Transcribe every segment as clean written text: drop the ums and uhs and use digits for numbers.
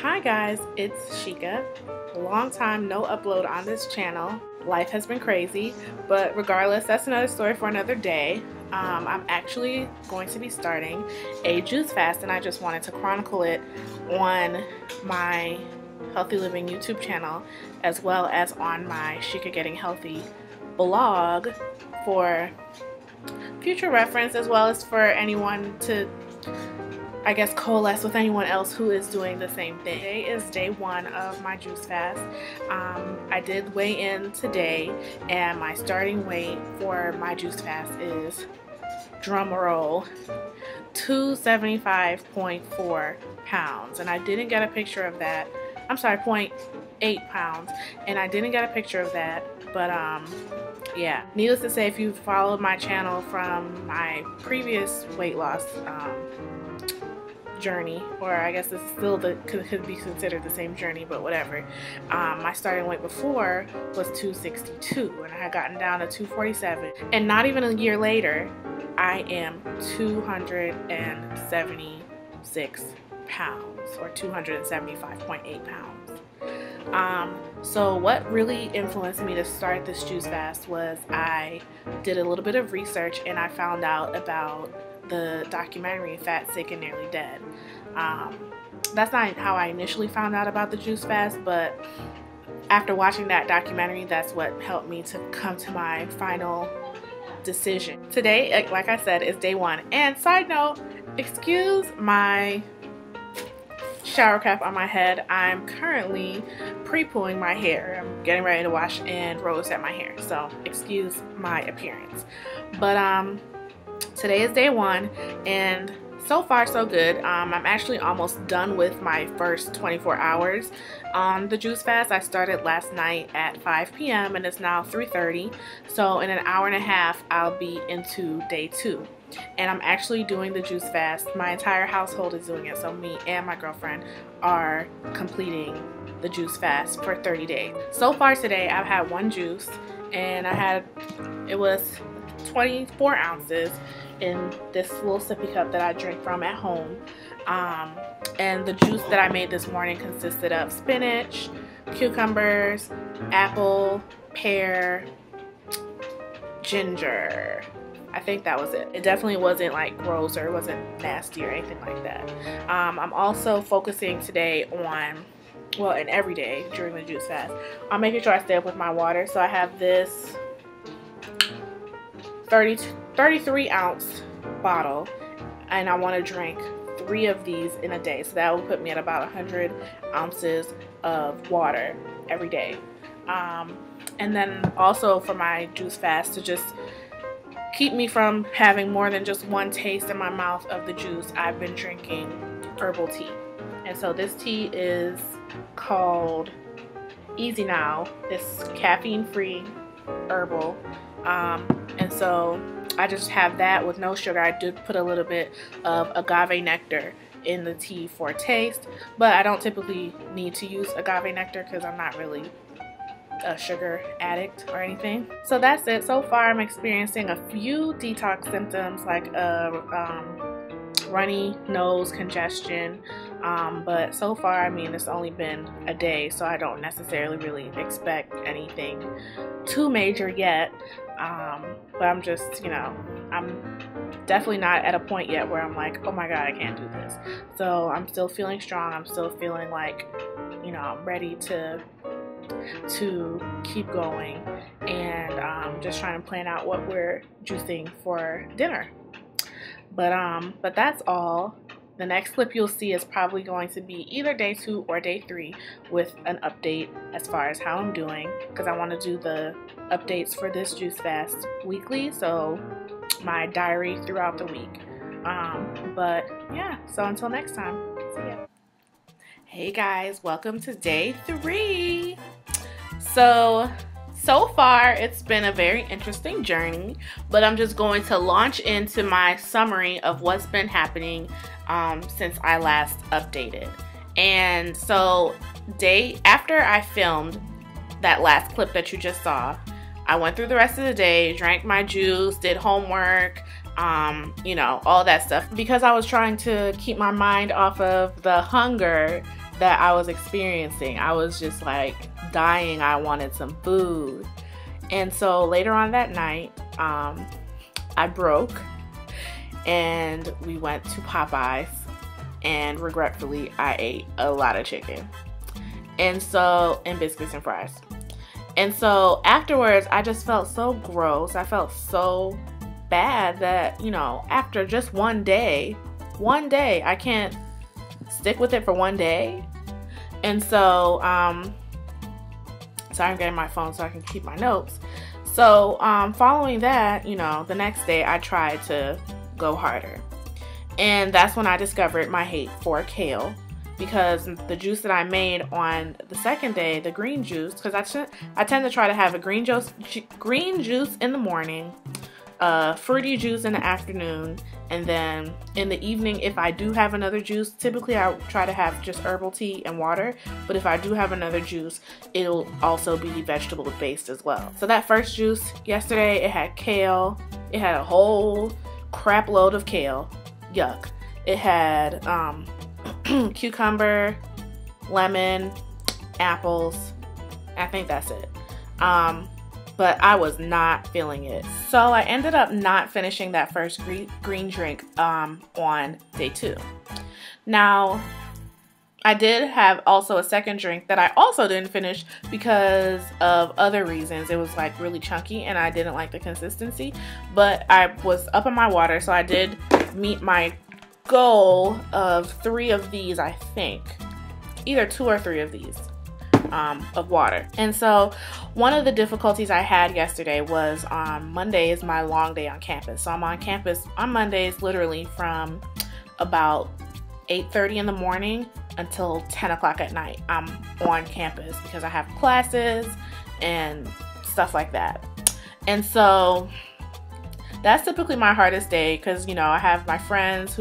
Hi guys, it's Shika. Long time no upload on this channel. Life has been crazy, but regardless, that's another story for another day. I'm actually going to be starting a juice fast, and I just wanted to chronicle it on my Healthy Living YouTube channel as well as on my Shika Getting Healthy blog for future reference, as well as for anyone to, I guess, coalesce with anyone else who is doing the same thing. Today is day one of my juice fast. I did weigh in today, and my starting weight for my juice fast is, drum roll, 275.4 pounds. And I didn't get a picture of that. I'm sorry, 0.8 pounds. And I didn't get a picture of that, but yeah. Needless to say, if you've followed my channel from my previous weight loss journey, or I guess it's still could be considered the same journey, but whatever. My starting weight before was 262, and I had gotten down to 247, and not even a year later, I am 276 pounds, or 275.8 pounds. So what really influenced me to start this juice fast was I did a little bit of research, and I found out about the documentary Fat, Sick, and Nearly Dead. That's not how I initially found out about the juice fast, but after watching that documentary, that's what helped me to come to my final decision. Today, like I said, is day one. And side note, excuse my shower cap on my head. I'm currently pre-pooling my hair. I'm getting ready to wash and rose at my hair, so excuse my appearance. But today is day one, and so far so good. I'm actually almost done with my first 24 hours on the juice fast. I started last night at 5 p.m. and it's now 3:30, so in an hour and a half I'll be into day two. And I'm actually doing the juice fast. My entire household is doing it, so me and my girlfriend are completing the juice fast for 30 days. So far today I've had one juice, and it was 24 ounces in this little sippy cup that I drink from at home. And the juice that I made this morning consisted of spinach, cucumbers, apple, pear, ginger. I think that was it. It definitely wasn't like gross, or it wasn't nasty or anything like that. I'm also focusing today on, well, and every day during the juice fast, I'm making sure I stay up with my water. So I have this 33 ounce bottle, and I want to drink 3 of these in a day, so that will put me at about 100 ounces of water every day. And then also for my juice fast, to just keep me from having more than just one taste in my mouth of the juice, I've been drinking herbal tea. And so this tea is called Easy Now. It's caffeine free, herbal. And so I just have that with no sugar. I did put a little bit of agave nectar in the tea for taste, but I don't typically need to use agave nectar because I'm not really a sugar addict or anything. So that's it. So far I'm experiencing a few detox symptoms, like runny nose, congestion, but so far, I mean, it's only been a day, so I don't necessarily really expect anything too major yet. But I'm just, you know, I'm definitely not at a point yet where I'm like, oh my god, I can't do this. So I'm still feeling strong. I'm still feeling like, you know, I'm ready to keep going, and just trying to plan out what we're juicing for dinner. But that's all. The next clip you'll see is probably going to be either day 2 or day 3 with an update as far as how I'm doing, because I want to do the updates for this juice fast weekly, so my diary throughout the week. But yeah, so until next time, see ya. Hey guys, welcome to day 3. So far it's been a very interesting journey, but I'm just going to launch into my summary of what's been happening since I last updated. And so after I filmed that last clip that you just saw, I went through the rest of the day, drank my juice, did homework, you know, all that stuff, because I was trying to keep my mind off of the hunger that I was experiencing. I was just like dying. I wanted some food. And so later on that night, I broke and we went to Popeyes, and regretfully I ate a lot of chicken. And biscuits and fries. And so afterwards I just felt so gross. I felt so bad that, you know, after just one day, I can't stick with it for one day. And so, sorry, I'm getting my phone so I can keep my notes. So, following that, you know, the next day I tried to go harder. And that's when I discovered my hate for kale, because the juice that I made on the second day, the green juice, because I tend to try to have a green juice in the morning, fruity juice in the afternoon, and then in the evening, if I do have another juice, typically I try to have just herbal tea and water, but if I do have another juice, it'll also be vegetable based as well. So that first juice yesterday, it had kale. It had a whole crap load of kale. Yuck. It had cucumber, lemon, apples. I think that's it. But I was not feeling it. So I ended up not finishing that first green drink on day 2. Now, I did have also a second drink that I also didn't finish because of other reasons. It was like really chunky and I didn't like the consistency, but I was up on my water, so I did meet my goal of 3 of these, I think. Either 2 or 3 of these. Of water. And so one of the difficulties I had yesterday was on Monday is my long day on campus. So I'm on campus on Mondays literally from about 8:30 in the morning until 10 o'clock at night. I'm on campus because I have classes and stuff like that. And so that's typically my hardest day because, you know, I have my friends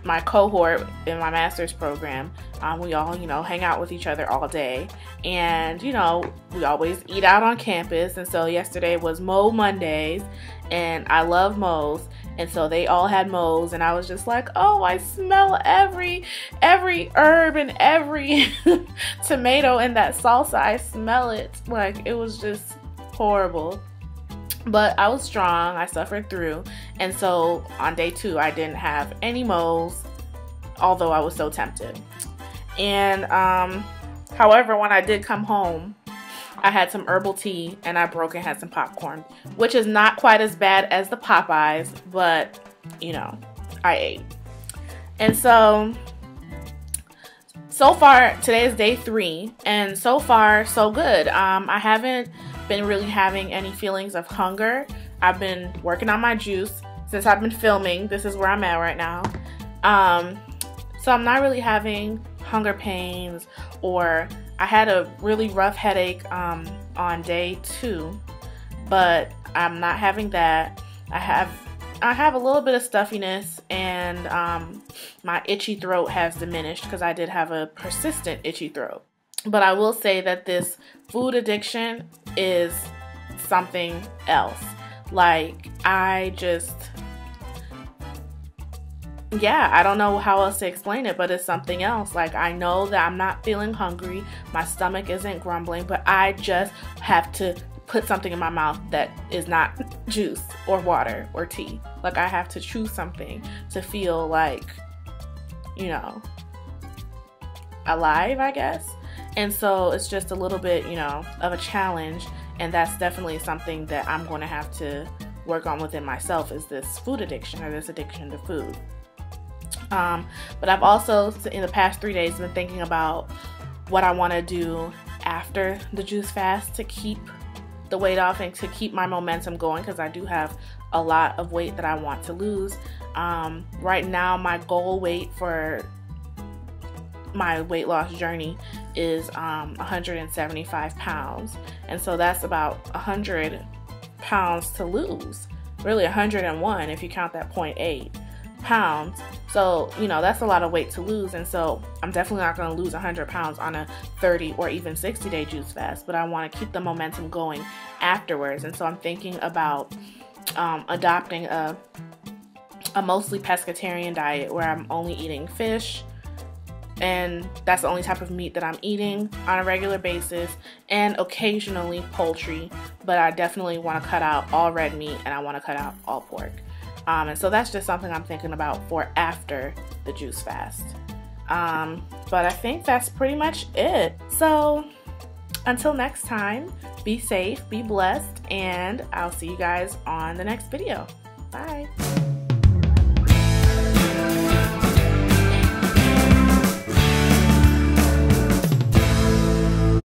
my cohort in my master's program, we all, you know, hang out with each other all day, and, you know, we always eat out on campus. And so yesterday was Mo Mondays, and I love Mo's, and so they all had Mo's, and I was just like, oh, I smell every herb and every tomato in that salsa. I smell it. Like, it was just horrible. But I was strong. I suffered through. And so on day 2, I didn't have any Mo's, although I was so tempted. And however, when I did come home, I had some herbal tea and I broke and had some popcorn, which is not quite as bad as the Popeyes, but, you know, I ate. And so far, today is day 3, and so far, so good. I haven't been really having any feelings of hunger. I've been working on my juice since I've been filming. This is where I'm at right now. So I'm not really having hunger pains, or I had a really rough headache on day 2, but I'm not having that. I have a little bit of stuffiness, and my itchy throat has diminished because I did have a persistent itchy throat. But I will say that this food addiction is something else. Like, I don't know how else to explain it, but it's something else. Like, I know that I'm not feeling hungry, my stomach isn't grumbling, but I just have to put something in my mouth that is not juice or water or tea. Like, I have to chew something to feel like, you know, alive, I guess. And so it's just a little bit, you know, of a challenge, and that's definitely something that I'm going to have to work on within myself, is this food addiction, or this addiction to food. But I've also, in the past 3 days, been thinking about what I want to do after the juice fast to keep the weight off and to keep my momentum going, because I do have a lot of weight that I want to lose. Right now, my goal weight for my weight loss journey is 175 pounds, and so that's about 100 pounds to lose, really 101 if you count that 0.8 pounds. So, you know, that's a lot of weight to lose, and so I'm definitely not going to lose 100 pounds on a 30 or even 60-day juice fast, but I want to keep the momentum going afterwards. And so I'm thinking about adopting a mostly pescatarian diet where I'm only eating fish, and that's the only type of meat that I'm eating on a regular basis, and occasionally poultry, but I definitely want to cut out all red meat and I want to cut out all pork. And so that's just something I'm thinking about for after the juice fast. But I think that's pretty much it. So until next time, be safe, be blessed, and I'll see you guys on the next video. Bye.